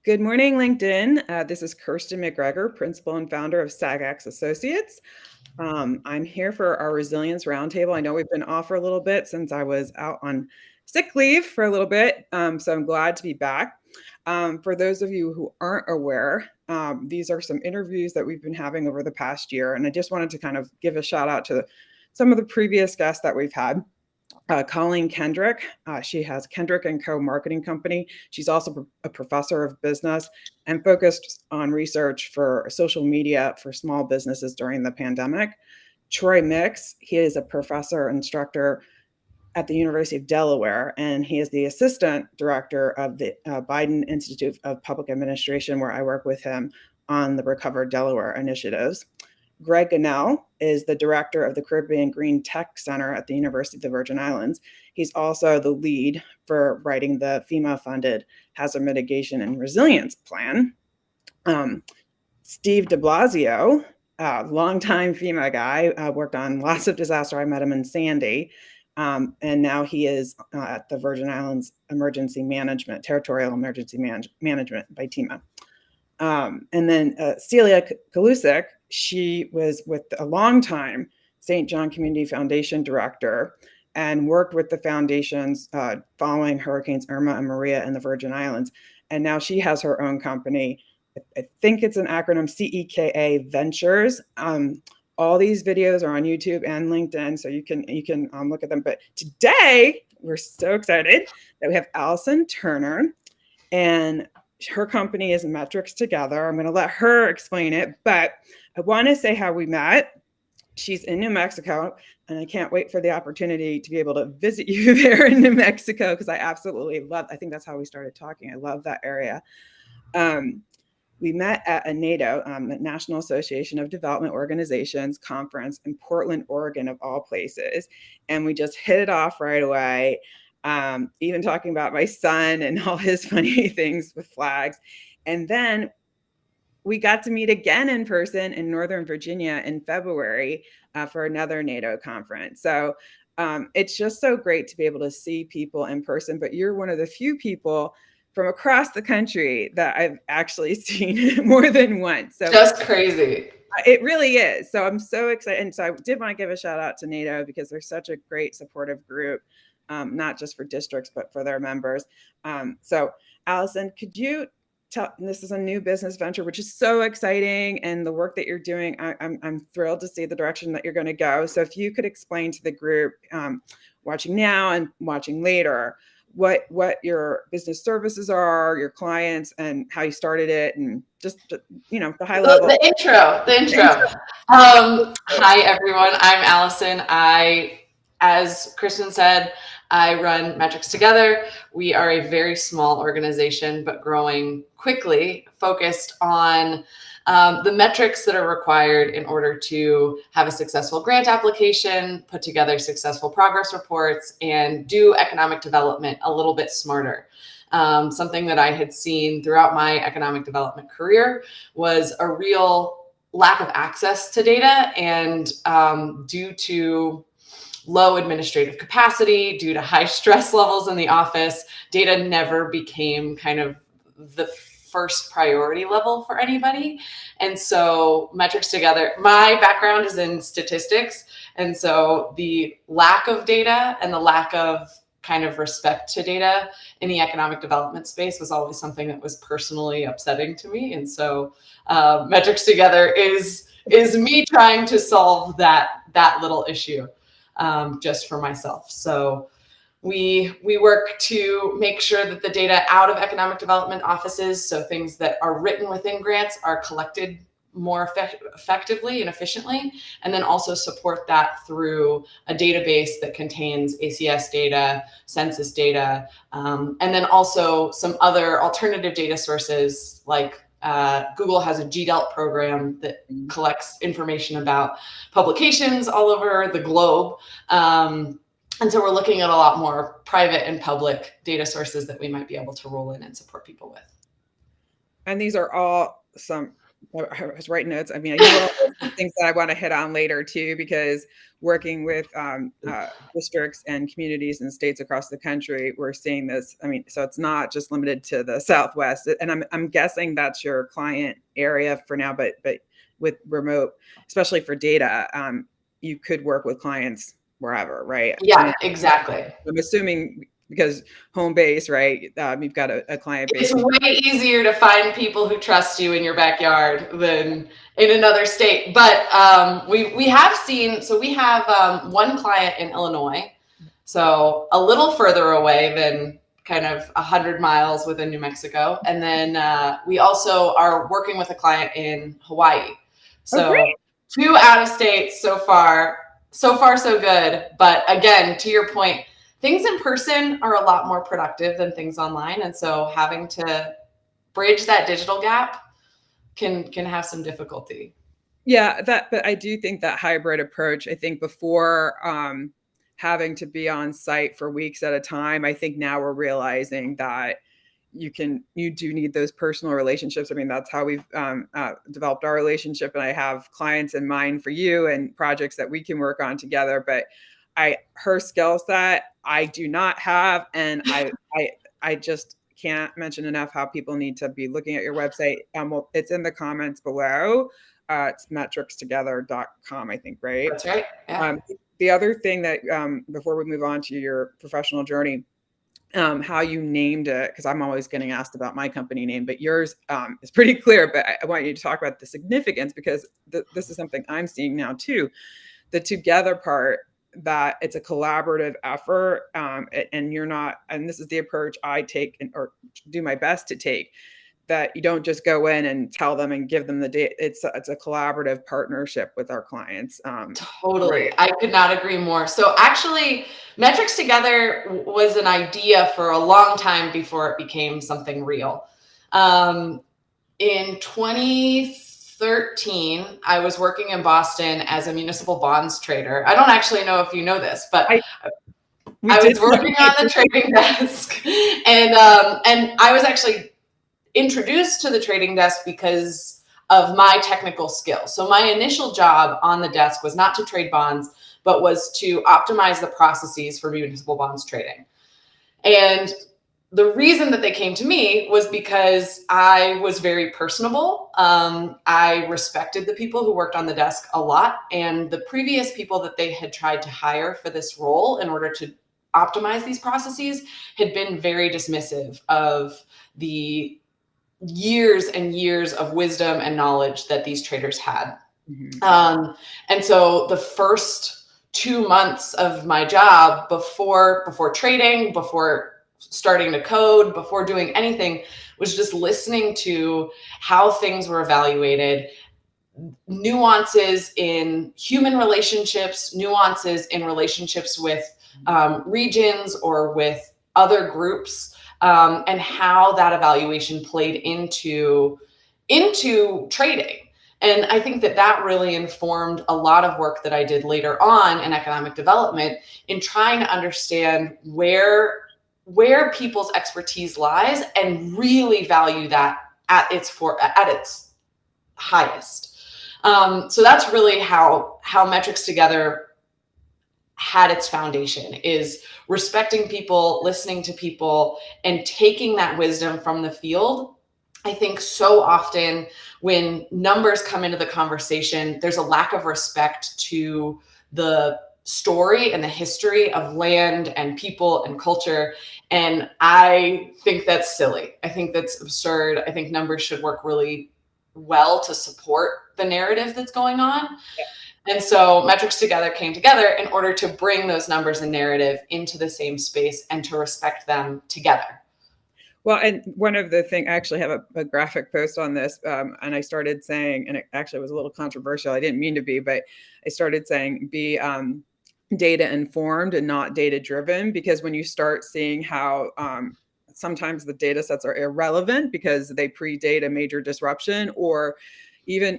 Good morning, LinkedIn. This is Kirsten McGregor, Principal and Founder of SAGX Associates. I'm here for our Resilience Roundtable. I know we've been off for a little bit since I was out on sick leave for a little bit, so I'm glad to be back. For those of you who aren't aware, these are some interviews that we've been having over the past year, and I just wanted to kind of give a shout out to some of the previous guests that we've had. Colleen Kendrick. She has Kendrick & Co. marketing company. She's also a professor of business and focused on research for social media for small businesses during the pandemic. Troy Mix, he is a professor instructor at the University of Delaware, and he is the assistant director of the Biden Institute of Public Administration, where I work with him on the Recover Delaware initiatives. Greg Gunnell is the director of the Caribbean Green Tech Center at the University of the Virgin Islands. He's also the lead for writing the FEMA-funded Hazard Mitigation and Resilience Plan. Steve de Blasio, longtime FEMA guy, worked on lots of disaster. I met him in Sandy. And now he is at the Virgin Islands Emergency Management, Territorial Emergency Management by FEMA. And then Celia Kalusik, she was with a long time St. John Community Foundation director and worked with the foundations following Hurricanes Irma and Maria in the Virgin Islands. And now she has her own company. I think it's an acronym, CEKA Ventures. All these videos are on YouTube and LinkedIn, so you can look at them. But today, we're so excited that we have Alison Turner, and her company is Metrics Together. I'm going to let her explain it, but I want to say how we met. She's in New Mexico, and I can't wait for the opportunity to be able to visit you there in New Mexico, because I absolutely I think that's how we started talking. I love that area. We met at a NATO, the National Association of Development Organizations conference in Portland, Oregon, of all places. And we just hit it off right away. Even talking about my son and all his funny things with flags. And then we got to meet again in person in Northern Virginia in February for another NATO conference. So it's just so great to be able to see people in person, but you're one of the few people from across the country that I've actually seen more than once. So just crazy. It really is. So I'm so excited. And so I did want to give a shout out to NATO because they're such a great supportive group. Not just for districts, but for their members. So Alison, could you tell, this is a new business venture, which is so exciting, and the work that you're doing, I'm thrilled to see the direction that you're going to go. So if you could explain to the group watching now and watching later, what your business services are, your clients, and how you started it, and just, the high level. The intro. Hi, everyone. I'm Alison. As Kristen said, I run Metrics Together. We are a very small organization, but growing quickly, focused on the metrics that are required in order to have a successful grant application, put together successful progress reports, and do economic development a little bit smarter. Something that I had seen throughout my economic development career was a real lack of access to data, and due to low administrative capacity, due to high stress levels in the office, data never became kind of the first priority level for anybody. And so Metrics Together, my background is in statistics. And so the lack of data and the lack of kind of respect to data in the economic development space was always something that was personally upsetting to me. And so Metrics Together is me trying to solve that little issue. Just for myself. So we work to make sure that the data out of economic development offices, so things that are written within grants, are collected more effectively and efficiently, and then also support that through a database that contains ACS data, census data, and then also some other alternative data sources like Google has a GDELT program that collects information about publications all over the globe. And so we're looking at a lot more private and public data sources that we might be able to roll in and support people with. And these are all some I was writing notes. I mean, I know all the things that I want to hit on later too, because working with districts and communities and states across the country, we're seeing this. I mean, so it's not just limited to the Southwest, and I'm guessing that's your client area for now. But with remote, especially for data, you could work with clients wherever, right? I Yeah, mean, exactly. I'm assuming because home base, right? You've got a client base. It's way easier to find people who trust you in your backyard than in another state. But we have seen, so we have one client in Illinois, so a little further away than kind of 100 miles within New Mexico. And then we also are working with a client in Hawaii. Oh, So great. 2 out of states so far. So far, so good. But again, to your point, things in person are a lot more productive than things online. And so having to bridge that digital gap can have some difficulty. Yeah, but I do think that hybrid approach, I think before having to be on site for weeks at a time, I think now we're realizing that you do need those personal relationships. I mean, that's how we've developed our relationship, and I have clients in mind for you and projects that we can work on together. But her skill set I do not have, and I just can't mention enough how people need to be looking at your website. Well, it's in the comments below. It's metricstogether.com, I think, right? That's right. Yeah. The other thing that before we move on to your professional journey, how you named it, because I'm always getting asked about my company name, but yours is pretty clear. But I want you to talk about the significance, because this is something I'm seeing now too. The together part, that it's a collaborative effort, and you're not, and this is the approach I take or do my best to take, that you don't just go in and tell them and give them the data. It's a collaborative partnership with our clients. Totally. I could not agree more. So actually, Metrics Together was an idea for a long time before it became something real. In 2013, I was working in Boston as a municipal bonds trader. I don't actually know if you know this, but I was working on the trading desk, and I was actually introduced to the trading desk because of my technical skills. So my initial job on the desk was not to trade bonds, but was to optimize the processes for municipal bonds trading. And the reason that they came to me was because I was very personable. I respected the people who worked on the desk a lot. And the previous people that they had tried to hire for this role in order to optimize these processes had been very dismissive of the years and years of wisdom and knowledge that these traders had. Mm-hmm. And so the first 2 months of my job before trading, before starting to code, before doing anything, was just listening to how things were evaluated, nuances in human relationships, nuances in relationships with regions or with other groups, and how that evaluation played into trading. And I think that really informed a lot of work that I did later on in economic development, in trying to understand where people's expertise lies and really value that at its highest. So that's really how Metrics Together had its foundation, is respecting people, listening to people, and taking that wisdom from the field. I think so often when numbers come into the conversation, there's a lack of respect to the story and the history of land and people and culture. And I think that's silly. I think that's absurd. I think numbers should work really well to support the narrative that's going on. Yeah. And so Metrics Together came together in order to bring those numbers and narrative into the same space and to respect them together. Well, and one of the things, I actually have a graphic post on this, and I started saying, and it actually was a little controversial, I didn't mean to be, but I started saying be data informed and not data driven, because when you start seeing how sometimes the data sets are irrelevant because they predate a major disruption, or even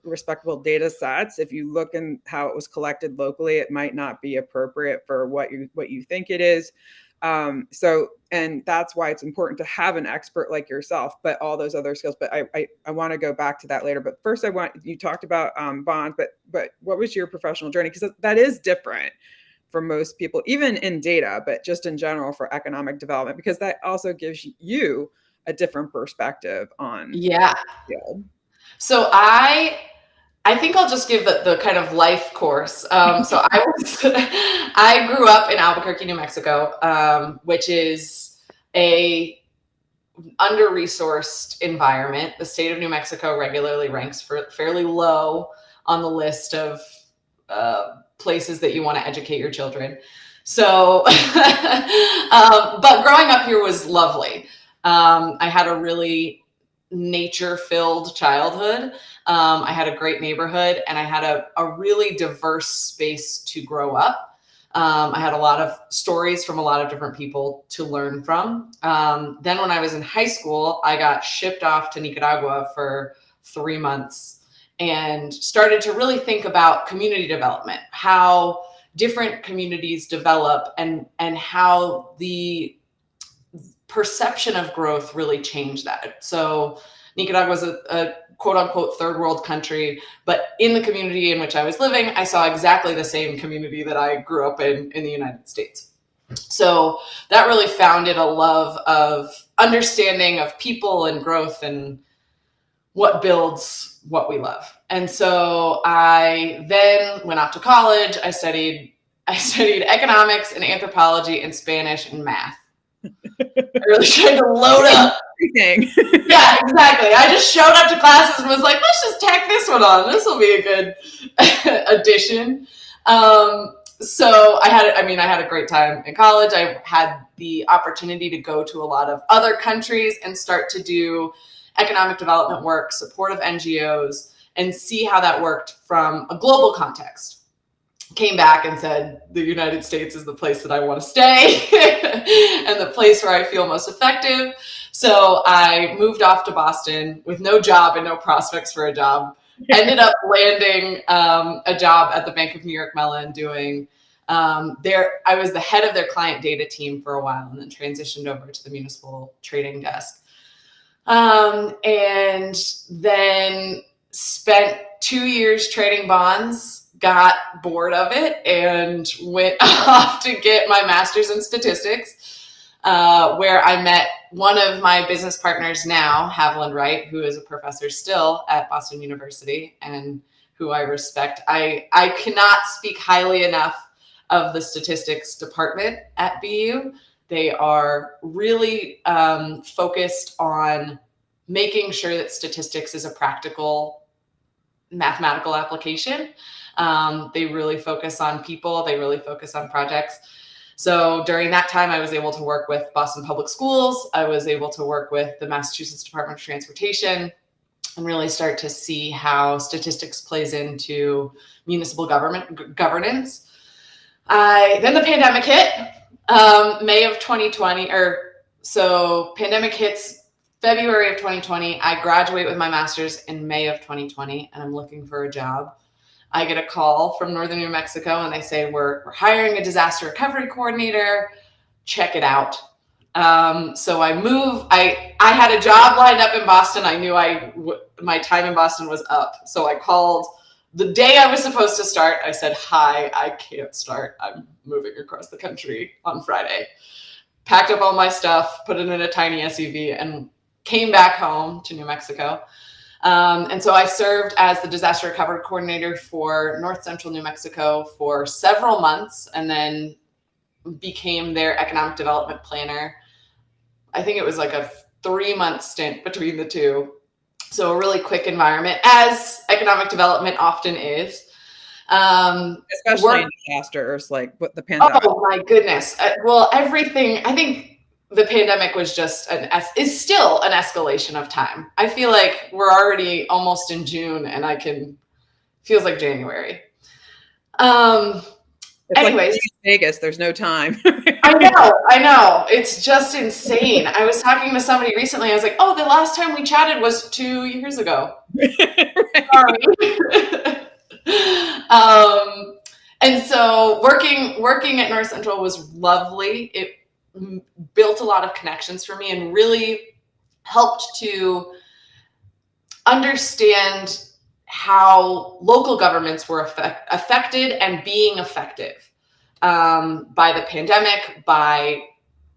respectable data sets, if you look in how it was collected locally, it might not be appropriate for what you think it is. And that's why it's important to have an expert like yourself, but all those other skills. But I want to go back to that later. But first, you talked about bonds, but what was your professional journey? Because that is different for most people, even in data, but just in general for economic development, because that also gives you a different perspective on Yeah. field. So I think I'll just give the kind of life course. I grew up in Albuquerque, New Mexico, which is a under-resourced environment. The state of New Mexico regularly ranks fairly low on the list of places that you want to educate your children. So, but growing up here was lovely. I had a really nature-filled childhood. I had a great neighborhood, and I had a really diverse space to grow up. I had a lot of stories from a lot of different people to learn from. Then when I was in high school, I got shipped off to Nicaragua for 3 months and started to really think about community development, how different communities develop, and how the perception of growth really changed that. So Nicaragua was a quote unquote third world country, but in the community in which I was living, I saw exactly the same community that I grew up in the United States. So that really founded a love of understanding of people and growth and what builds what we love. And so I then went off to college. I studied economics and anthropology and Spanish and math. I really tried to load up everything. Yeah, exactly. I just showed up to classes and was like, let's just tack this one on. This will be a good addition. So I had a great time in college. I had the opportunity to go to a lot of other countries and start to do economic development work, support of NGOs, and see how that worked from a global context. Came back and said, the United States is the place that I want to stay and the place where I feel most effective. So I moved off to Boston with no job and no prospects for a job. Ended up landing a job at the Bank of New York Mellon doing I was the head of their client data team for a while and then transitioned over to the municipal trading desk. And then spent 2 years trading bonds, got bored of it, and went off to get my master's in statistics, where I met one of my business partners now, Haviland Wright, who is a professor still at Boston University and who I respect. I cannot speak highly enough of the statistics department at BU. They are really focused on making sure that statistics is a practical mathematical application. They really focus on people. They really focus on projects. So during that time, I was able to work with Boston Public Schools. I was able to work with the Massachusetts Department of Transportation and really start to see how statistics plays into municipal governance. Then the pandemic hit, May of 2020, so pandemic hits February of 2020. I graduate with my master's in May of 2020, and I'm looking for a job. I get a call from Northern New Mexico, and they say, we're hiring a disaster recovery coordinator. Check it out. So I move. I had a job lined up in Boston. I knew my time in Boston was up. So I called the day I was supposed to start. I said, hi, I can't start. I'm moving across the country on Friday. Packed up all my stuff, put it in a tiny SUV, and came back home to New Mexico. And so I served as the disaster recovery coordinator for North Central New Mexico for several months, and then became their economic development planner. I think it was like a 3-month stint between the two. So a really quick environment, as economic development often is. Especially in disasters like what the pandemic. Oh my goodness. Well, everything, I think the pandemic was just is still an escalation of time. I feel like we're already almost in June and feels like January. Anyways, like Vegas, there's no time. I know. It's just insane. I was talking to somebody recently. I was like, oh, the last time we chatted was 2 years ago. Sorry. And so working at North Central was lovely. It built a lot of connections for me and really helped to understand how local governments were affected and being effective by the pandemic, by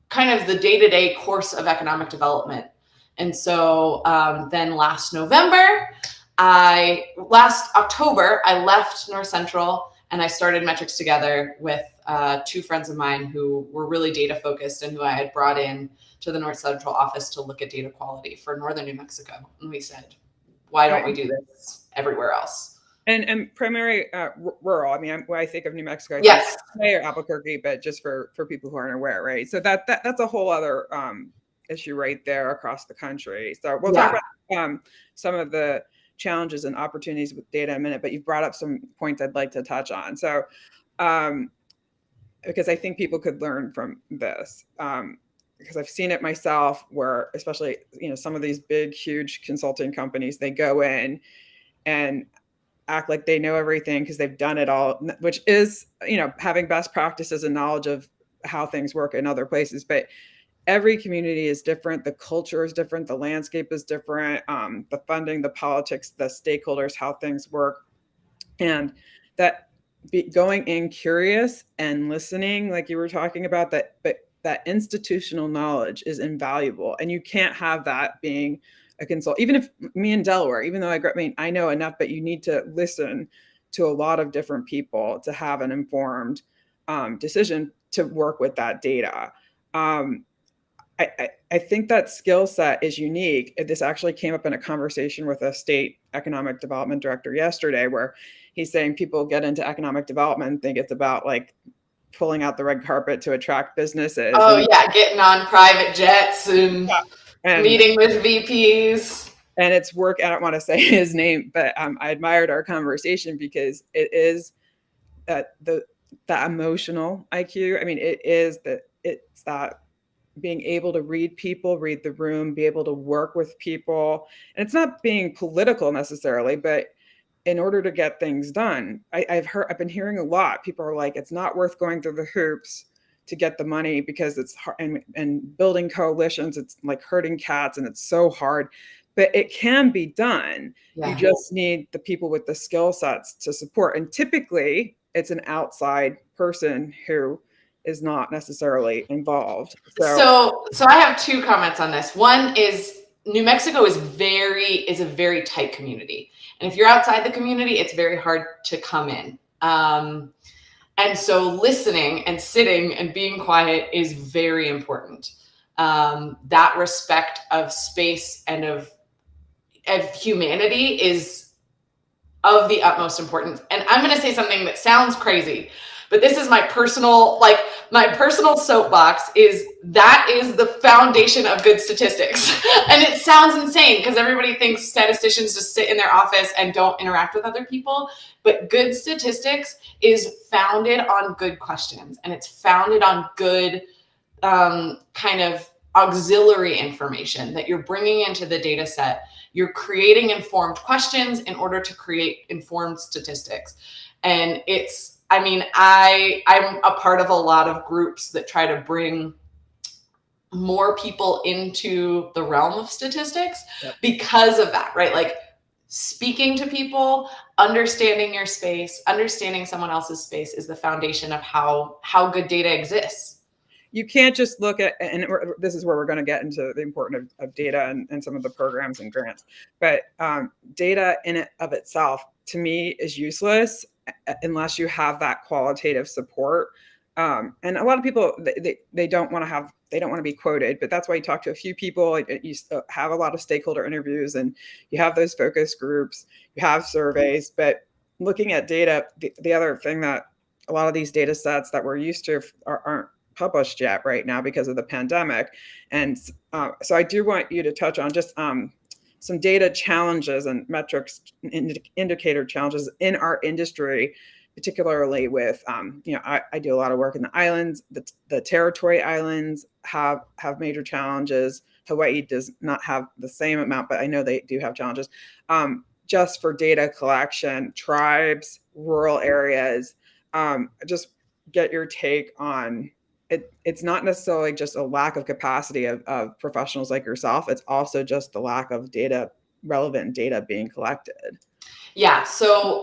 kind of the day-to-day course of economic development. And so then last October, I left North Central and I started Metrics Together with two friends of mine who were really data focused and who I had brought in to the North Central office to look at data quality for northern New Mexico. And we said, why don't we do this everywhere else? And primary rural. I mean, when I think of New Mexico, I yes, think or Albuquerque, but just for people who aren't aware, right? So that's a whole other issue right there across the country. So we'll talk about some of the challenges and opportunities with data in a minute, but you've brought up some points I'd like to touch on. So because I think people could learn from this. Because I've seen it myself where, especially, some of these big, huge consulting companies, they go in and act like they know everything because they've done it all, which is, having best practices and knowledge of how things work in other places. But every community is different. The culture is different. The landscape is different. The funding, the politics, the stakeholders, how things work. And that going in curious and listening, like you were talking about, that institutional knowledge is invaluable. And you can't have that being a consult. Even if me in Delaware, even though I know enough, but you need to listen to a lot of different people to have an informed decision to work with that data. I think that skill set is unique. This actually came up in a conversation with a state economic development director yesterday, where he's saying people get into economic development and think it's about like pulling out the red carpet to attract businesses. Oh, getting on private jets and meeting with VPs. And it's work. I don't want to say his name, but I admired our conversation because it is the emotional IQ. I mean, it's that being able to read people, read the room, be able to work with people. And it's not being political necessarily, but in order to get things done, I've been hearing a lot. People are like, it's not worth going through the hoops to get the money because it's hard, and building coalitions, it's like herding cats and it's so hard, but it can be done. Yeah. You just need the people with the skill sets to support. And typically it's an outside person who is not necessarily involved. So I have two comments on this. One is New Mexico is a very tight community. And if you're outside the community, it's very hard to come in. And so listening and sitting and being quiet is very important. That respect of space and of humanity is of the utmost importance. And I'm going to say something that sounds crazy, but this is my personal soapbox is the foundation of good statistics. And it sounds insane because everybody thinks statisticians just sit in their office and don't interact with other people. But good statistics is founded on good questions, and it's founded on good kind of auxiliary information that you're bringing into the data set. You're creating informed questions in order to create informed statistics. And I'm a part of a lot of groups that try to bring more people into the realm of statistics because of that, right? Like speaking to people, understanding your space, understanding someone else's space is the foundation of how good data exists. You can't just look at, and this is where we're going to get into the importance of data and some of the programs and grants, but data in it of itself, to me, is useless unless you have that qualitative support. And a lot of people, they don't want to be quoted, but that's why you talk to a few people. You have a lot of stakeholder interviews and you have those focus groups, you have surveys, but looking at data, the other thing that a lot of these data sets that we're used to aren't published yet right now because of the pandemic. And so I do want you to touch on just some data challenges and metrics indicator challenges in our industry, particularly with, I do a lot of work in the islands. The territory islands have major challenges. Hawaii does not have the same amount, but I know they do have challenges. Just for data collection, tribes, rural areas, just get your take on it's not necessarily just a lack of capacity of professionals like yourself. It's also just the lack of relevant data being collected. Yeah. So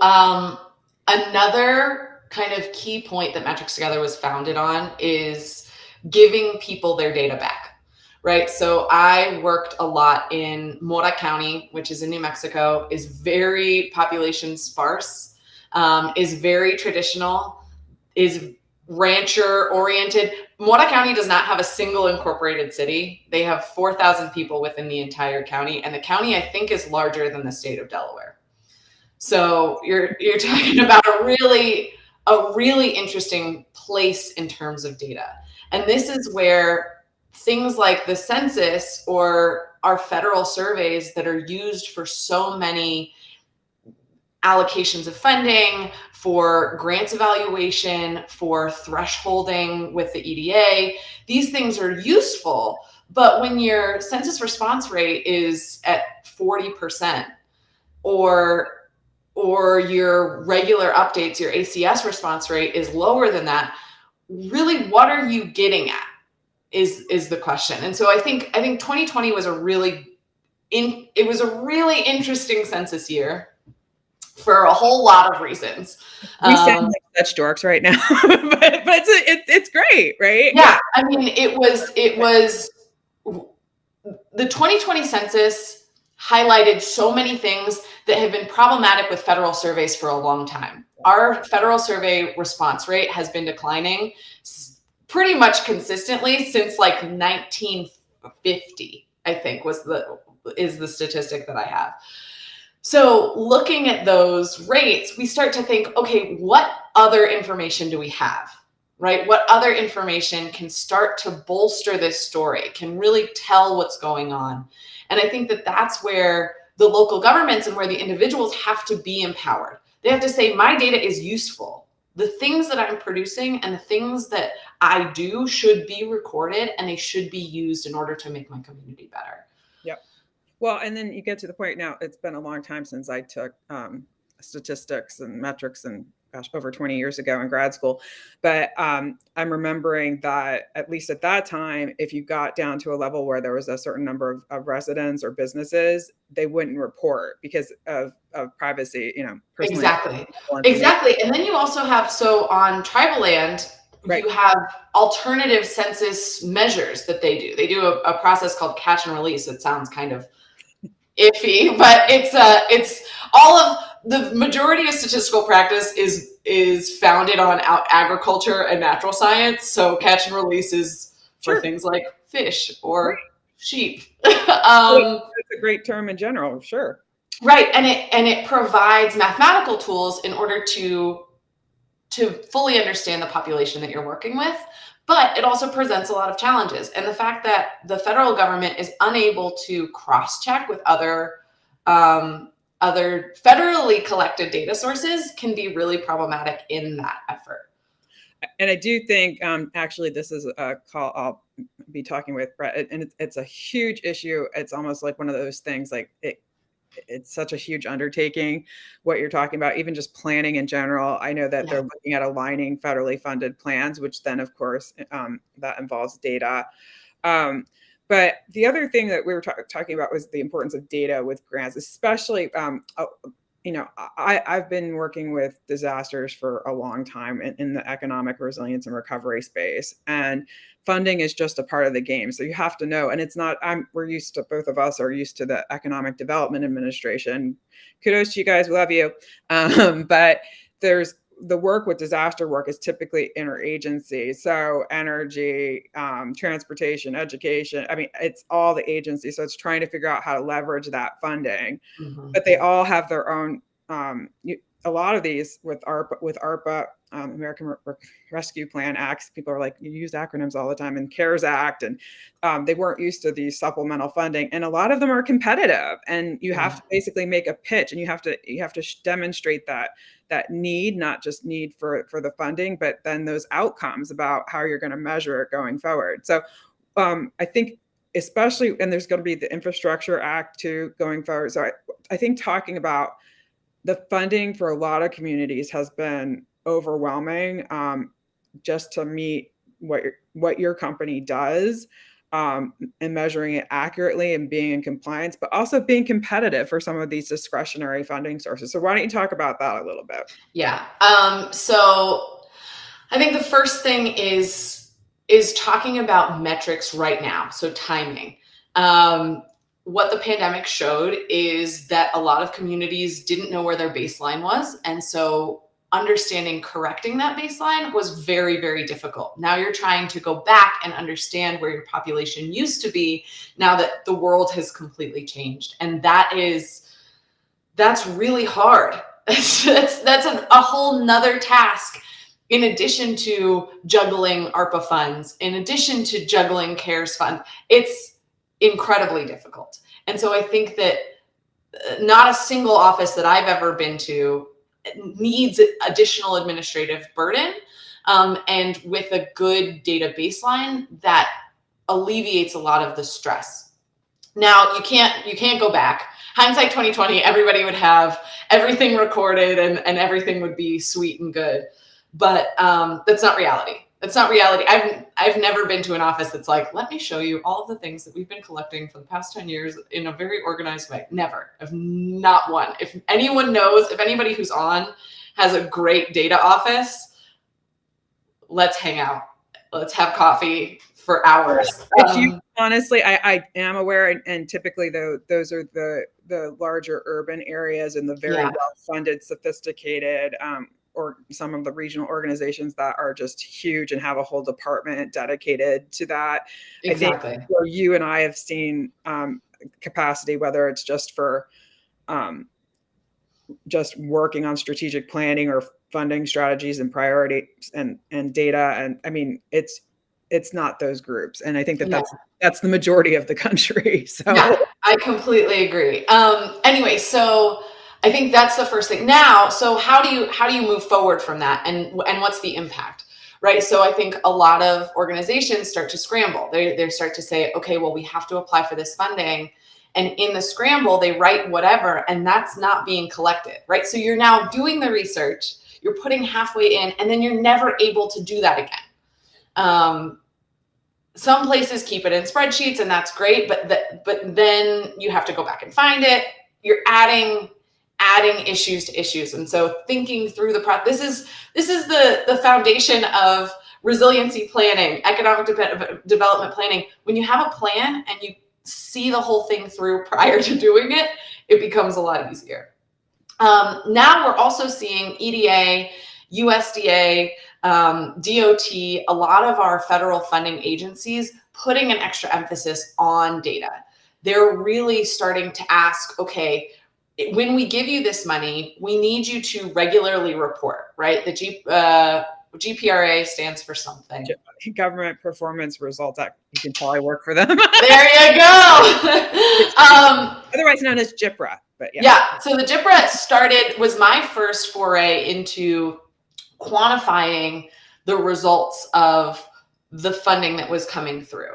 another kind of key point that Metrics Together was founded on is giving people their data back. Right. So I worked a lot in Mora County, which is in New Mexico, is very population sparse, is very traditional, is rancher oriented. Mora County does not have a single incorporated city. They have 4,000 people within the entire county. And the county, I think, is larger than the state of Delaware. So you're talking about a really interesting place in terms of data. And this is where things like the census or our federal surveys that are used for so many allocations of funding, for grants evaluation, for thresholding with the EDA, these things are useful. But when your census response rate is at 40%, or your regular updates, your ACS response rate is lower than that, really, what are you getting at is the question. And so I think 2020 was a really interesting census year for a whole lot of reasons. We sound like such dorks right now, but it's great, right? Yeah, I mean, it was the 2020 census highlighted so many things that have been problematic with federal surveys for a long time. Our federal survey response rate has been declining pretty much consistently since like 1950, I think is the statistic that I have. So looking at those rates, we start to think, okay, what other information do we have? Right? What other information can start to bolster this story, can really tell what's going on? And I think that that's where the local governments and where the individuals have to be empowered. They have to say, my data is useful. The things that I'm producing and the things that I do should be recorded, and they should be used in order to make my community better. Yep. Well, and then you get to the point now, it's been a long time since I took statistics and metrics, and gosh, over 20 years ago in grad school. But I'm remembering that at least at that time, if you got down to a level where there was a certain number of residents or businesses, they wouldn't report because of privacy, Exactly. And then you also have, so on tribal land, right, you have alternative census measures that they do. They do a process called catch and release. It sounds kind of iffy, but it's all of the majority of statistical practice is founded on agriculture and natural science. So catch and release is for things like fish or sheep. That's a great term in general, sure. Right, and it provides mathematical tools in order to fully understand the population that you're working with. But it also presents a lot of challenges. And the fact that the federal government is unable to cross-check with other federally collected data sources can be really problematic in that effort. And I do think, actually, this is a call I'll be talking with Brett, and it's a huge issue. It's almost like one of those things, like it's such a huge undertaking, what you're talking about, even just planning in general. I know that they're looking at aligning federally funded plans, which then, of course, that involves data. But the other thing that we were talking about was the importance of data with grants, especially, I've been working with disasters for a long time in the economic resilience and recovery space, and funding is just a part of the game. So you have to know, and it's not, we're used to, both of us are used to the Economic Development Administration. Kudos to you guys, we love you. But there's the work with disaster work is typically interagency. So energy, transportation, education. I mean, it's all the agencies. So it's trying to figure out how to leverage that funding, but they all have their own, a lot of these with ARPA, American Rescue Plan Acts, people are like, you use acronyms all the time, and CARES Act, and they weren't used to these supplemental funding, and a lot of them are competitive, and you have to basically make a pitch, and you have to demonstrate that need, not just need for the funding, but then those outcomes about how you're going to measure it going forward. So I think especially, and there's going to be the Infrastructure Act too going forward. So I think talking about the funding for a lot of communities has been overwhelming, just to meet what your company does, and measuring it accurately and being in compliance, but also being competitive for some of these discretionary funding sources. So why don't you talk about that a little bit? Yeah. So I think the first thing is talking about metrics right now. So timing. What the pandemic showed is that a lot of communities didn't know where their baseline was. And so understanding correcting that baseline was very, very difficult. Now you're trying to go back and understand where your population used to be now that the world has completely changed. And that's really hard. That's a whole nother task, in addition to juggling ARPA funds, in addition to juggling CARES fund. It's incredibly difficult. And so I think that not a single office that I've ever been to needs additional administrative burden. And with a good data baseline, that alleviates a lot of the stress. Now you can't go back. Hindsight 2020, everybody would have everything recorded and everything would be sweet and good. But that's not reality. That's not reality. I've never been to an office that's like, let me show you all of the things that we've been collecting for the past 10 years in a very organized way. Never. I've not one. If anyone knows, if anybody who's on has a great data office, let's hang out. Let's have coffee for hours. Honestly, I am aware, and typically those are the larger urban areas and the very well-funded, sophisticated, or some of the regional organizations that are just huge and have a whole department dedicated to that. Exactly. I think where you and I have seen capacity, whether it's just for just working on strategic planning or funding strategies and priorities and data, and I mean it's not those groups, and I think that's the majority of the country. So yeah, I completely agree. Anyway, so I think that's the first thing. Now, so how do you move forward from that, and what's the impact, right? So I think a lot of organizations start to scramble. They start to say, okay, well, we have to apply for this funding, and in the scramble, they write whatever, and that's not being collected, right? So you're now doing the research, you're putting halfway in, and then you're never able to do that again. Some places keep it in spreadsheets, and that's great, but then you have to go back and find it. You're adding issues to issues, and so thinking through the process. This is the foundation of resiliency planning, economic development planning. When you have a plan and you see the whole thing through prior to doing it, it becomes a lot easier. Now we're also seeing EDA, USDA, DOT, a lot of our federal funding agencies putting an extra emphasis on data. They're really starting to ask, okay, when we give you this money, we need you to regularly report, right? The GPRA stands for something. Government Performance Results Act. You can tell I work for them. There you go. Otherwise known as GPRA. But yeah. So the GPRA was my first foray into quantifying the results of the funding that was coming through.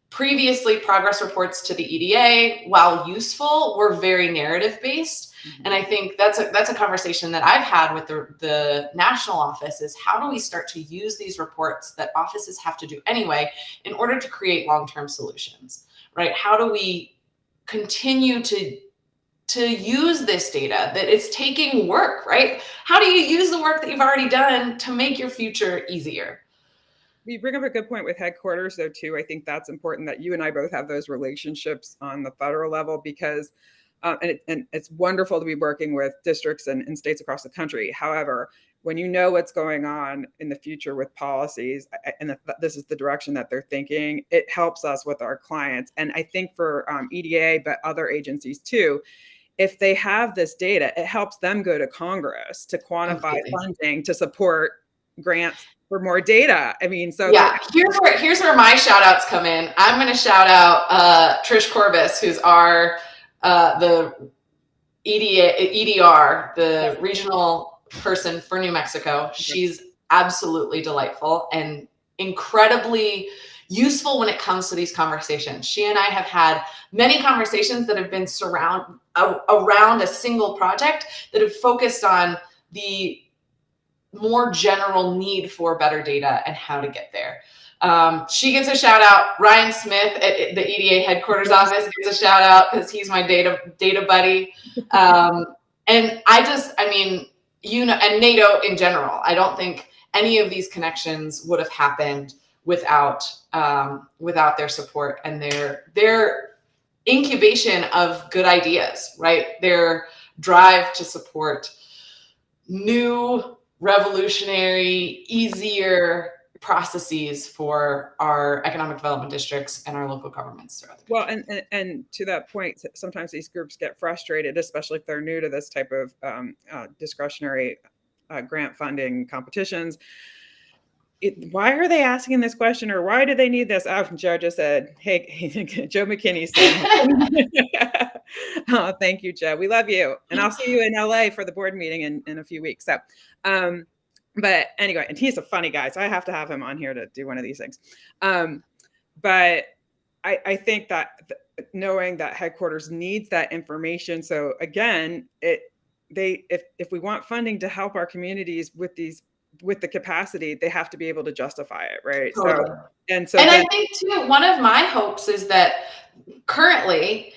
Previously, progress reports to the EDA, while useful, were very narrative based. Mm-hmm. And I think that's a conversation that I've had with the national office, is how do we start to use these reports that offices have to do anyway in order to create long-term solutions, right? How do we continue to use this data that it's taking work, right? How do you use the work that you've already done to make your future easier? You bring up a good point with headquarters, though, too. I think that's important that you and I both have those relationships on the federal level, because and it's wonderful to be working with districts and states across the country. However, when you know what's going on in the future with policies, and this is the direction that they're thinking, it helps us with our clients. And I think for EDA, but other agencies too, if they have this data, it helps them go to Congress to quantify funding to support grants for more data. I mean, so yeah, here's where my shout outs come in. I'm going to shout out Trish Corbis, who's our the EDR, the regional person for New Mexico. She's absolutely delightful and incredibly useful when it comes to these conversations. She and I have had many conversations that have been around a single project that have focused on the more general need for better data and how to get there. She gets a shout out. Ryan Smith at the EDA headquarters office gets a shout out because he's my data buddy. And I mean, and NATO in general, I don't think any of these connections would have happened without their support and their incubation of good ideas, right? Their drive to support new, revolutionary, easier processes for our economic development districts and our local governments throughout the country. Well, and to that point, sometimes these groups get frustrated, especially if they're new to this type of discretionary grant funding competitions. Why are they asking this question, or why do they need this? Oh, Joe just said, hey, Joe McKinney said, oh, thank you, Joe. We love you. And I'll see you in LA for the board meeting in a few weeks. So, but anyway, and he's a funny guy, so I have to have him on here to do one of these things. But I think that knowing that headquarters needs that information. So again, if we want funding to help our communities with the capacity, they have to be able to justify it, right? Totally. So I think too, one of my hopes is that currently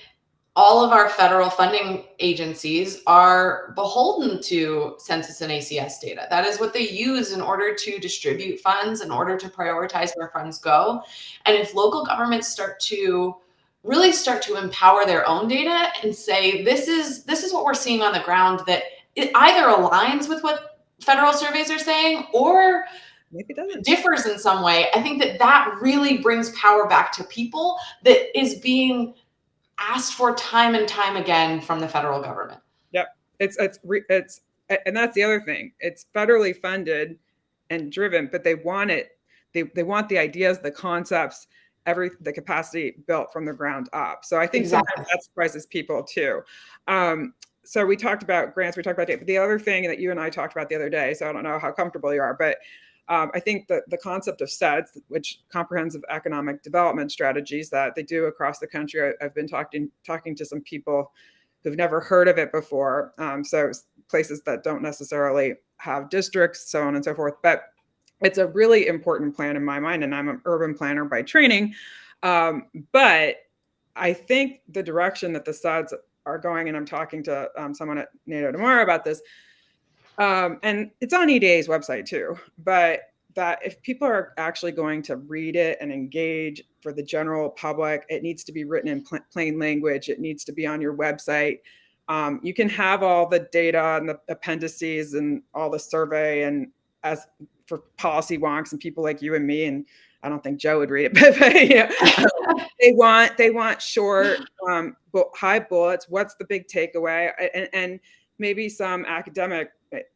all of our federal funding agencies are beholden to census and ACS data. That is what they use in order to distribute funds, in order to prioritize where funds go. And if local governments start to empower their own data and say, this is what we're seeing on the ground, that it either aligns with what federal surveys are saying or maybe doesn't, differs in some way, I think that really brings power back to people that is being asked for time and time again from the federal government. Yep. It's and that's the other thing. It's federally funded and driven, but they want it. They want the ideas, the concepts, the capacity built from the ground up. So I think sometimes that surprises people too. So we talked about grants, we talked about data, but the other thing that you and I talked about the other day, so I don't know how comfortable you are, but I think the concept of SEDS, which comprehensive economic development strategies that they do across the country. I've been talking to some people who've never heard of it before. So places that don't necessarily have districts, so on and so forth. But it's a really important plan in my mind, and I'm an urban planner by training. But I think the direction that the SEDS are going, and I'm talking to someone at NATO tomorrow about this, and it's on EDA's website too, but that if people are actually going to read it and engage for the general public, it needs to be written in plain language. It needs to be on your website. You can have all the data and the appendices and all the survey, and as for policy wonks and people like you and me, and I don't think Joe would read it, but yeah, they want short, high bullets. What's the big takeaway? And maybe some academic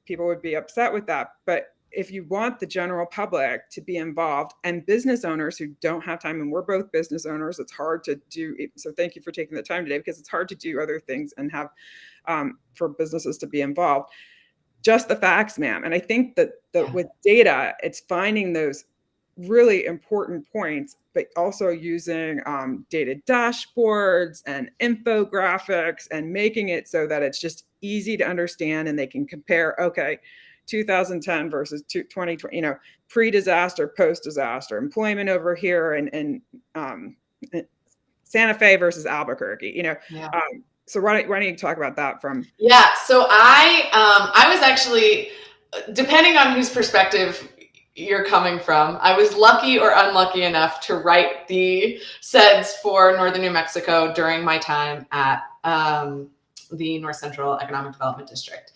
people would be upset with that. But if you want the general public to be involved, and business owners who don't have time, and we're both business owners, it's hard to do. So thank you for taking the time today, because it's hard to do other things and have for businesses to be involved. Just the facts, ma'am. And I think that with data, it's finding those really important points, but also using data dashboards and infographics and making it so that it's just easy to understand, and they can compare, okay, 2010 versus 2020, pre-disaster, post-disaster, employment over here and Santa Fe versus Albuquerque, so why don't you talk about that from? Yeah, so I was actually, depending on whose perspective you're coming from, I was lucky or unlucky enough to write the SEDS for Northern New Mexico during my time at the North Central Economic Development District.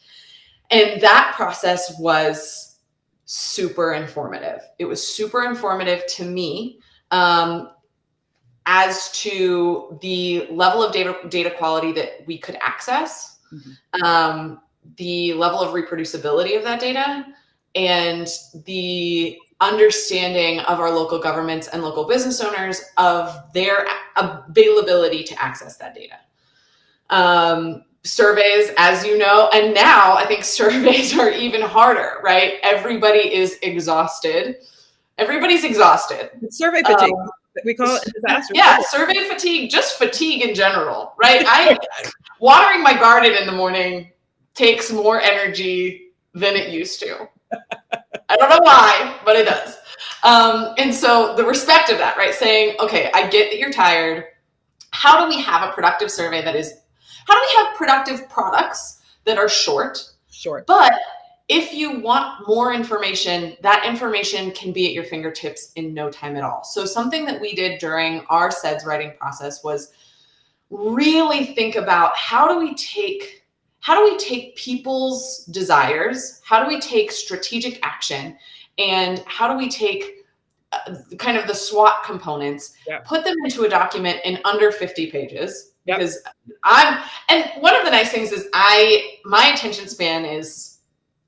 And that process was super informative. It was super informative to me as to the level of data quality that we could access, the level of reproducibility of that data, and the understanding of our local governments and local business owners of their availability to access that data. Surveys, as you know, and now I think surveys are even harder, right? Everybody is exhausted. Everybody's exhausted. It's survey fatigue. We call it disaster. Yeah, survey fatigue, just fatigue in general, right? Watering my garden in the morning takes more energy than it used to. I don't know why, but it does. And so the respect of that, right? Saying, okay, I get that you're tired. How do we have a productive survey that is, how do we have productive products that are short? But if you want more information, that information can be at your fingertips in no time at all. So something that we did during our SEDS writing process was really think about how do we take people's desires, how do we take strategic action, and how do we take kind of the SWOT components, put them into a document in under 50 pages. Because and one of the nice things is my attention span is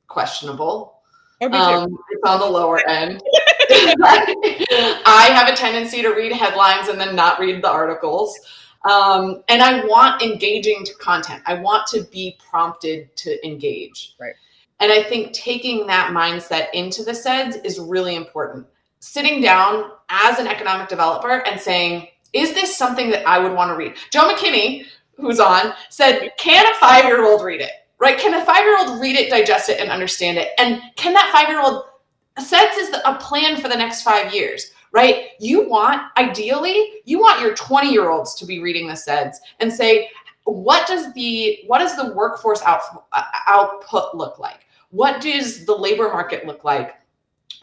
questionable. It's on the lower end. I have a tendency to read headlines and then not read the articles. And I want engaging content. I want to be prompted to engage. Right. And I think taking that mindset into the SEDS is really important. Sitting down as an economic developer and saying, is this something that I would want to read? Joe McKinney, who's on, said, can a 5-year-old read it? Right? Can a 5-year-old read it, digest it, and understand it? And can that 5-year-old, SEDS is a plan for the next 5 years, right? Ideally, you want your 20-year-olds to be reading the SEDS and say, what does the workforce output look like? What does the labor market look like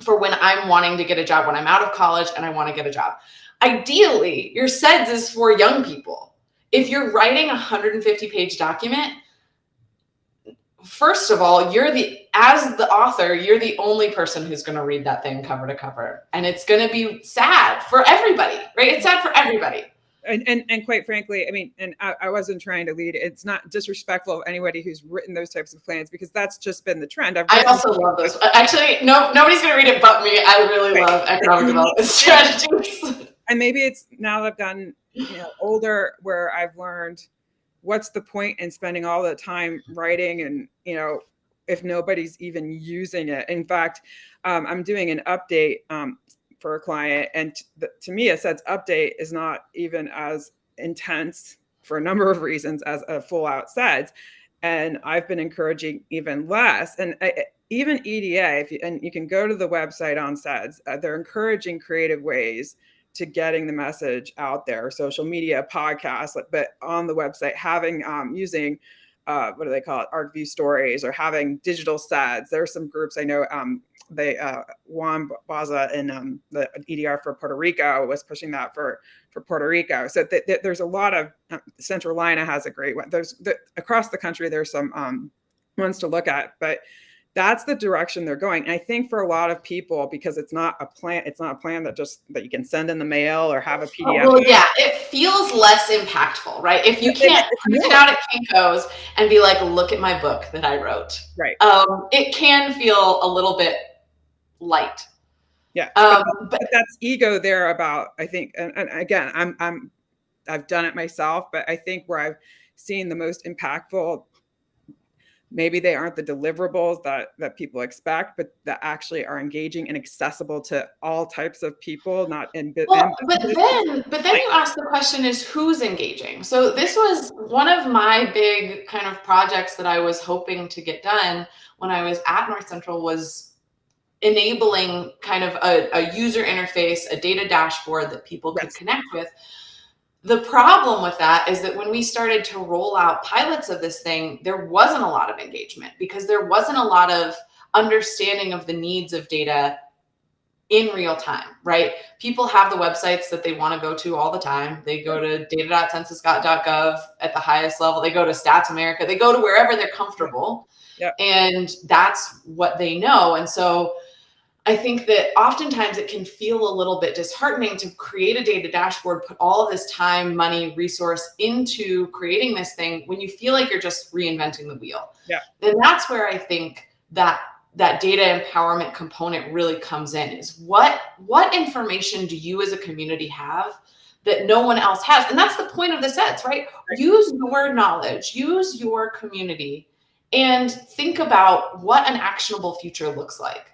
for when I'm wanting to get a job, when I'm out of college and I want to get a job? Ideally, your SEDS is for young people. If you're writing a 150-page document, first of all, as the author, you're the only person who's going to read that thing cover to cover. And it's going to be sad for everybody, right? It's sad for everybody. And quite frankly, I mean, and I wasn't trying to lead. It's not disrespectful of anybody who's written those types of plans, because that's just been the trend. I also love those. Actually, nobody's going to read it but me. I really love economic development strategies. And maybe it's now that I've gotten older, where I've learned what's the point in spending all the time writing, and if nobody's even using it. In fact, I'm doing an update for a client, and to me, a SEDS update is not even as intense for a number of reasons as a full out SEDS. And I've been encouraging even less. And even EDA, and you can go to the website on SEDS, they're encouraging creative ways to getting the message out there, social media, podcasts, but on the website, having using what do they call it, ArcView stories, or having digital SEDS. There are some groups I know, Juan Baza in the EDR for Puerto Rico was pushing that for Puerto Rico. So there's a lot of, Central Lina has a great one. Across the country, there's some ones to look at, but that's the direction they're going. And I think for a lot of people, because it's not a plan that you can send in the mail or have a PDF. Well, yeah, it feels less impactful, right? If you can't print it out at Kinko's and be like, look at my book that I wrote. Right. It can feel a little bit light. Yeah. But that's ego there about, I think, and again, I've done it myself, but I think where I've seen the most impactful, maybe they aren't the deliverables that people expect, but that actually are engaging and accessible to all types of people, not in but then you ask the question is who's engaging? So this was one of my big kind of projects that I was hoping to get done when I was at North Central, was enabling kind of a user interface, a data dashboard that people could connect with. The problem with that is that when we started to roll out pilots of this thing, there wasn't a lot of engagement, because there wasn't a lot of understanding of the needs of data in real time, right? People have the websites that they want to go to all the time. They go to data.census.gov at the highest level. They go to Stats America. They go to wherever they're comfortable. Yep. And that's what they know. And so I think that oftentimes it can feel a little bit disheartening to create a data dashboard, put all of this time, money, resource into creating this thing when you feel like you're just reinventing the wheel. Yeah. And that's where I think that data empowerment component really comes in, is what information do you as a community have that no one else has? And that's the point of the SEDS, right? Use your knowledge, use your community, and think about what an actionable future looks like.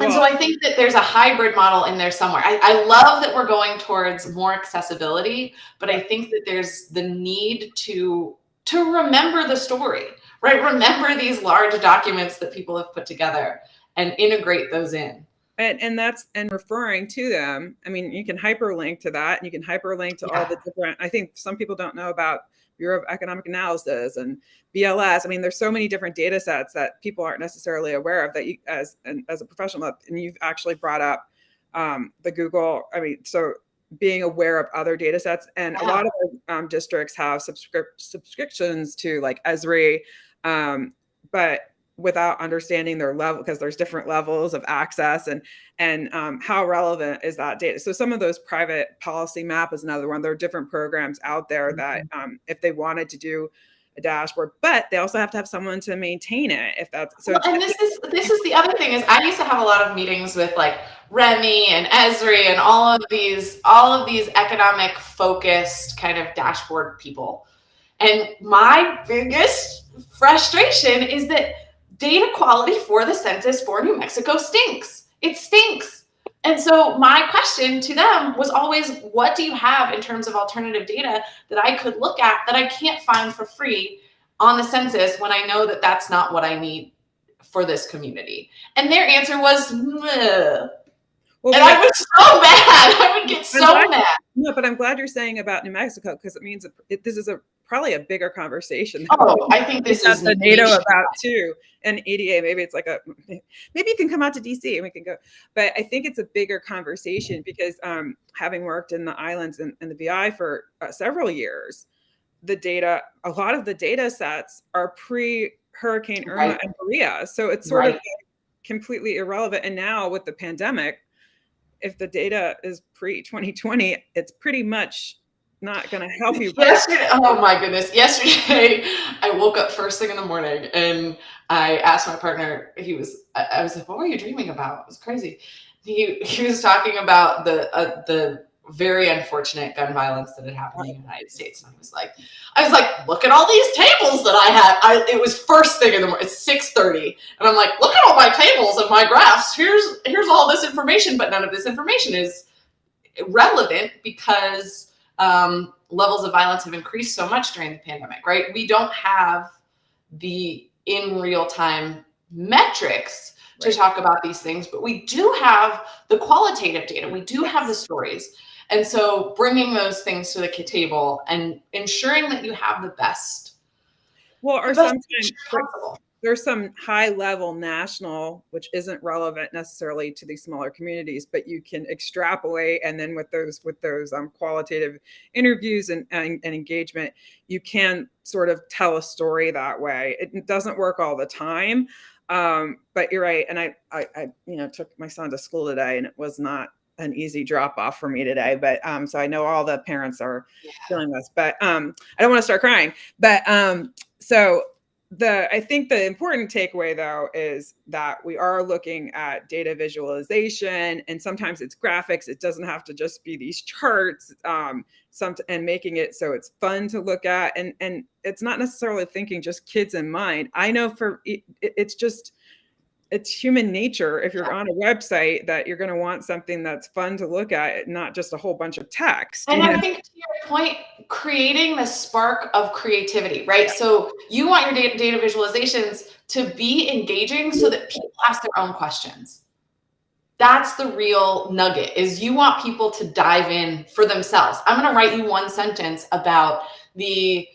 And so I think that there's a hybrid model in there somewhere. I love that we're going towards more accessibility, but I think that there's the need to remember the story, right? Remember these large documents that people have put together and integrate those in. And referring to them, I mean, you can hyperlink to that, and you can hyperlink to all the different, I think some people don't know about Bureau of Economic Analysis and BLS. I mean, there's so many different data sets that people aren't necessarily aware of that you, as a professional, and you've actually brought up the Google, I mean, so being aware of other data sets. And a lot of districts have subscriptions to like Esri, but without understanding their level, because there's different levels of access, and how relevant is that data. So some of those private policy map is another one. There are different programs out there that if they wanted to do a dashboard, but they also have to have someone to maintain it. If that's so. Well, and this is the other thing is I used to have a lot of meetings with like Remy and Esri and all of these economic focused kind of dashboard people. And my biggest frustration is that data quality for the census for New Mexico stinks. It stinks. And so my question to them was always, what do you have in terms of alternative data that I could look at that I can't find for free on the census when I know that that's not what I need for this community? And their answer was, meh. Well, and I was so mad. I would get so mad. No, but I'm glad you're saying about New Mexico, because it means this is probably a bigger conversation. Oh, I think this is the NATO about too, and EDA. Maybe it's like maybe you can come out to DC and we can go. But I think it's a bigger conversation because having worked in the islands and the BI for several years, a lot of the data sets are pre-Hurricane Irma and Maria, so it's sort of completely irrelevant. And now with the pandemic, if the data is pre-2020, it's pretty much not going to help you. Yesterday, oh my goodness. Yesterday, I woke up first thing in the morning and I asked my partner, I was like, what were you dreaming about? It was crazy. He was talking about the very unfortunate gun violence that had happened in the United States. And I was like, look at all these tables that I have. It was first thing in the morning. It's 6:30. And I'm like, look at all my tables and my graphs. Here's all this information, but none of this information is relevant because levels of violence have increased so much during the pandemic, right? We don't have the in real time metrics to talk about these things, but we do have the qualitative data. We do have the stories. And so bringing those things to the table and ensuring that you have the best. Well, or sometimes there's some high level national, which isn't relevant necessarily to these smaller communities, but you can extrapolate. And then with those qualitative interviews and engagement, you can sort of tell a story that way. It doesn't work all the time. But you're right. And I took my son to school today, and it was not an easy drop off for me today. But so I know all the parents are feeling this, but I don't want to start crying. But I think the important takeaway though is that we are looking at data visualization, and sometimes it's graphics. It doesn't have to just be these charts, and making it so it's fun to look at, and it's not necessarily thinking just kids in mind. I know it's human nature. If you're on a website, that you're going to want something that's fun to look at, not just a whole bunch of text. And I think to your point, creating the spark of creativity, right? So you want your data visualizations to be engaging so that people ask their own questions. That's the real nugget, is you want people to dive in for themselves. I'm going to write you one sentence about the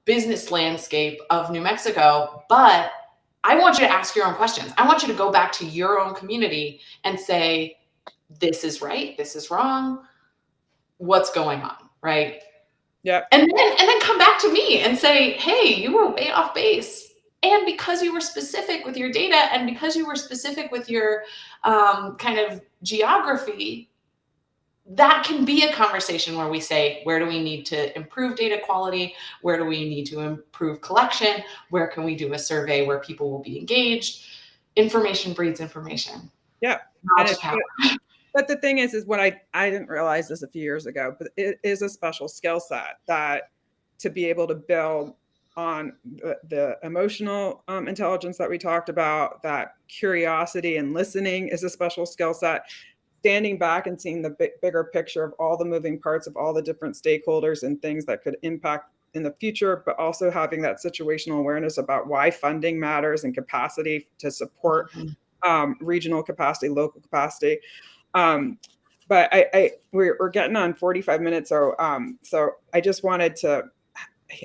business landscape of New Mexico, but I want you to ask your own questions. I want you to go back to your own community and say, this is right, this is wrong, what's going on, right? Yeah. And then come back to me and say, hey, you were way off base. And because you were specific with your data, and because you were specific with your kind of geography, that can be a conversation where we say, where do we need to improve data quality? Where do we need to improve collection? Where can we do a survey where people will be engaged? Information breeds information. Yeah. But the thing is what I didn't realize this a few years ago, but it is a special skill set that to be able to build on the emotional intelligence that we talked about, that curiosity and listening is a special skill set. Standing back and seeing the bigger picture of all the moving parts of all the different stakeholders and things that could impact in the future, but also having that situational awareness about why funding matters and capacity to support regional capacity, local capacity. But we're getting on 45 minutes, so I just wanted to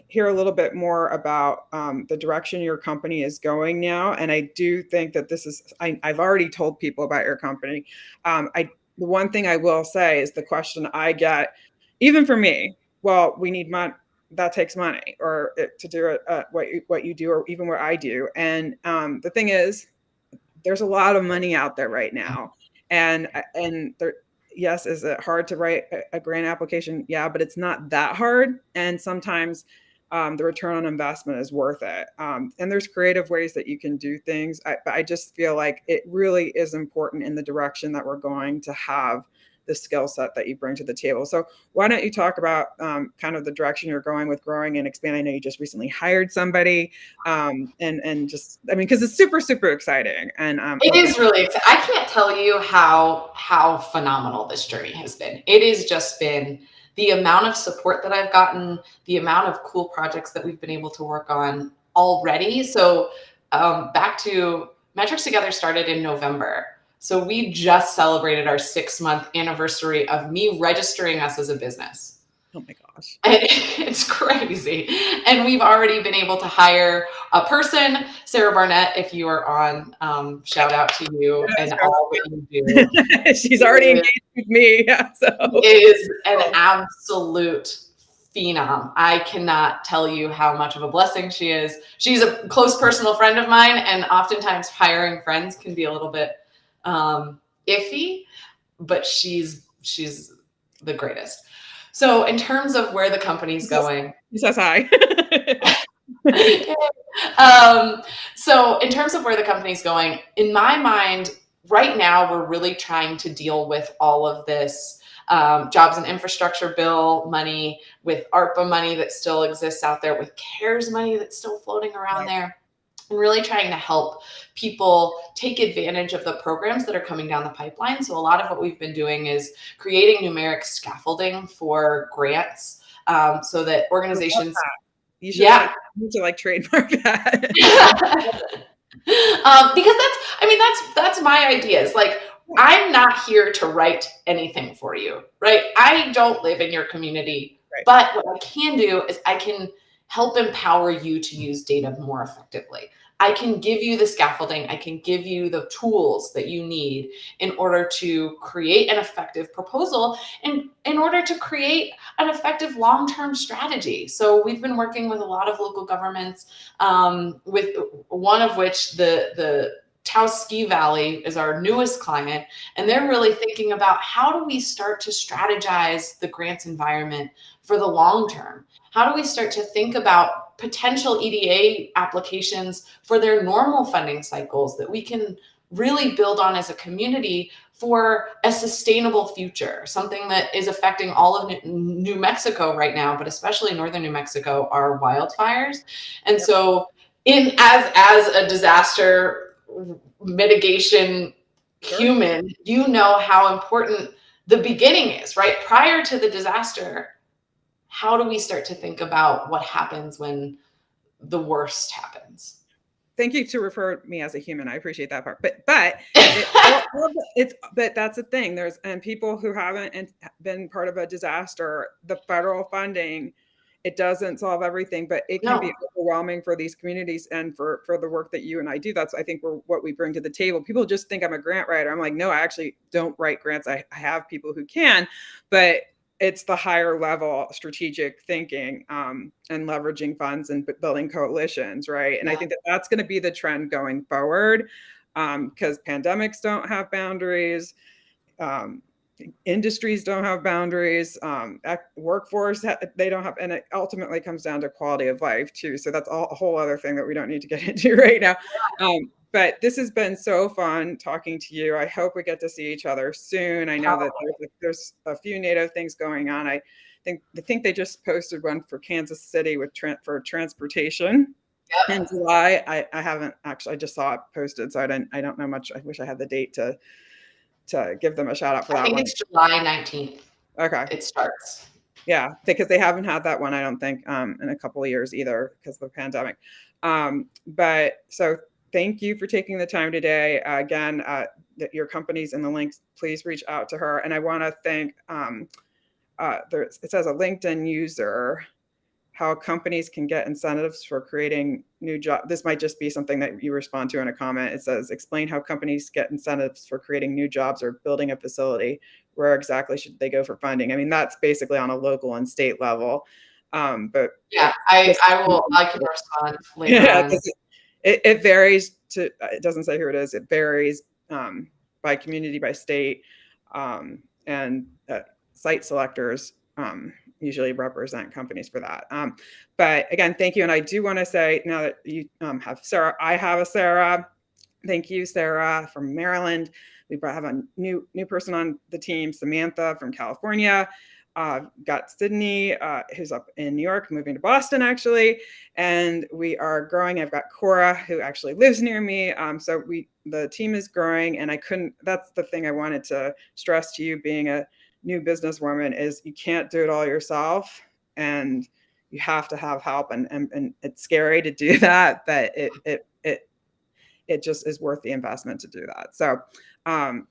hear a little bit more about the direction your company is going now. And I do think that this is, I've already told people about your company. The one thing I will say is the question I get, even for me, well, we need money. That takes money, or to do it, what you do, or even what I do. And the thing is, there's a lot of money out there right now, and there, yes, is it hard to write a grant application? Yeah, but it's not that hard, and sometimes the return on investment is worth it. And there's creative ways that you can do things. But I just feel like it really is important in the direction that we're going to have the skill set that you bring to the table. So why don't you talk about kind of the direction you're going with growing and expanding? I know you just recently hired somebody, and just, I mean, because it's super, super exciting. And it is really exciting. I can't tell you how phenomenal this journey has been. It has just been the amount of support that I've gotten, the amount of cool projects that we've been able to work on already. So back to Metrics Together started in November. So we just celebrated our 6-month anniversary of me registering us as a business. Oh my gosh. And it's crazy. And we've already been able to hire a person, Sarah Barnett, if you are on, shout out to you and all that you do. She's already engaged with me. Yeah, so. Is an absolute phenom. I cannot tell you how much of a blessing she is. She's a close personal friend of mine, and oftentimes hiring friends can be a little bit iffy, but she's the greatest. So in terms of where the company's going, he says hi. So in terms of where the company's going, in my mind, right now, we're really trying to deal with all of this jobs and infrastructure bill money, with ARPA money that still exists out there, with CARES money that's still floating around there. And really trying to help people take advantage of the programs that are coming down the pipeline. So a lot of what we've been doing is creating numeric scaffolding for grants, so that organizations. You should, you need to trademark that. Because that's my ideas. I'm not here to write anything for you, right? I don't live in your community, but what I can do is I can help empower you to use data more effectively. I can give you the scaffolding. I can give you the tools that you need in order to create an effective proposal and in order to create an effective long-term strategy. So we've been working with a lot of local governments, with one of which the Taos Ski Valley is our newest client, and they're really thinking about how do we start to strategize the grants environment for the long term? How do we start to think about potential EDA applications for their normal funding cycles that we can really build on as a community for a sustainable future? Something that is affecting all of New Mexico right now, but especially northern New Mexico, are wildfires. And so as a disaster mitigation human, you know how important the beginning is, right? Prior to the disaster, how do we start to think about what happens when the worst happens? Thank you to refer me as a human. I appreciate that part. But but that's the thing. And people who haven't been part of a disaster, the federal funding, it doesn't solve everything, but it can be overwhelming for these communities and for the work that you and I do. That's, I think, what we bring to the table. People just think I'm a grant writer. I'm like, no, I actually don't write grants. I have people who can, but it's the higher level strategic thinking, and leveraging funds and building coalitions, right? And I think that that's going to be the trend going forward, because pandemics don't have boundaries, industries don't have boundaries, workforce, they don't have, and it ultimately comes down to quality of life too. So that's a whole other thing that we don't need to get into right now. But this has been so fun talking to you. I hope we get to see each other soon. I know that there's a few NATO things going on. I think they just posted one for Kansas City for transportation in July. I haven't actually, I just saw it posted, so I don't know much. I wish I had the date to give them a shout out for that one. I think it's July 19th. Okay. It starts. Yeah, because they haven't had that one, I don't think, in a couple of years either because of the pandemic. But so thank you for taking the time today. Again, your company's in the links. Please reach out to her. And I want to thank, it says a LinkedIn user, how companies can get incentives for creating new jobs. This might just be something that you respond to in a comment. It says, explain how companies get incentives for creating new jobs or building a facility. Where exactly should they go for funding? I mean, that's basically on a local and state level. But Yeah, I can respond later yeah, on. it varies to, it doesn't say who it is. It varies by community, by state, and site selectors usually represent companies for that. But again, thank you. And I do want to say now that you have Sarah, I have a Sarah. Thank you, Sarah from Maryland. We have a new person on the team, Samantha from California. Got Sydney, who's up in New York, moving to Boston actually, and we are growing. I've got Cora, who actually lives near me. So the team is growing, and I couldn't. That's the thing I wanted to stress to you, being a new businesswoman, is you can't do it all yourself, and you have to have help. And it's scary to do that, but it just is worth the investment to do that. So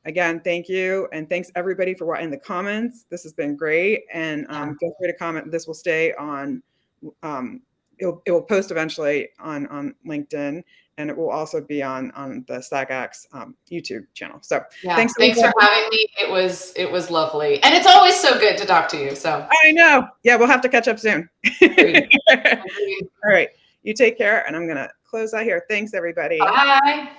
again, thank you. And thanks everybody for writing the comments. This has been great. And feel free to comment. This will stay on, it will post eventually on LinkedIn, and it will also be on the SAGAX YouTube channol. So yeah, thanks for having me. It was lovely. And it's always so good to talk to you. So I know. Yeah, we'll have to catch up soon. Agreed. All right. You take care. And I'm going to close out here. Thanks, everybody. Bye.